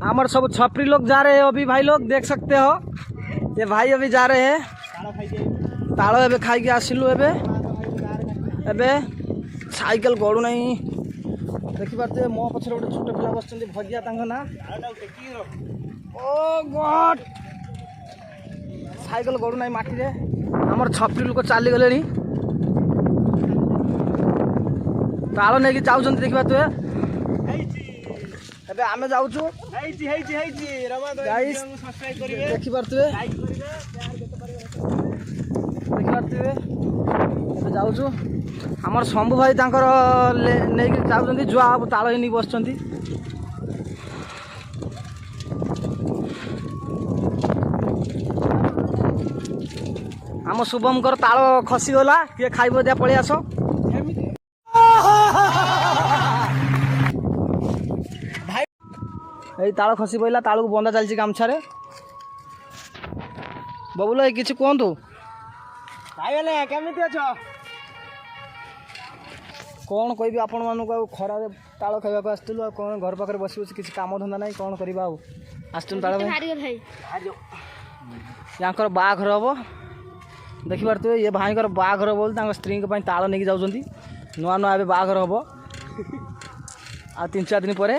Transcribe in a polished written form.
हमार सब छपरी लोग जा रहे हैं अभी भाई लोग देख सकते हो। ये भाई अभी जा रहे हैं ताड़ एबे खाई के आसिलु एबे एबे साइकेल गड़ू नहीं देखी पारे मो पछरे गोटे छोट पिला बस भगिया ना ओ गॉड साइकेल गड़ू नहीं माटी रे हमर छपरी लोक चली गले ताड़ नहीं जाऊँ देखी पारे एबे आमे जाऊछु देखी पारे एबे जाऊछु हमर शंभू भाई तांकर नहीं जाऊँ जुआ ताड़ नहीं बस आम शुभमकर ताड़ खसीगला किए खाइब दिया पलि आस भाई ताड़ खसी पड़ा ताड़ को बंदा चलती गामछारे बबुल भाई किसी कहतु केमी अछ कौन कह आपण मानक खरा ताड़ खावा आसलु कौन घर पाखे बस बस किसी काम धंदा ना कौन करवा आसुन ताड़ यहाँ बाघर हम देखी पारे ये भाई बाघर बोल स्त्री ताड़ नहीं जाऊँ नुआ नुआ ए बाघर हम आ 3-4 दिन पर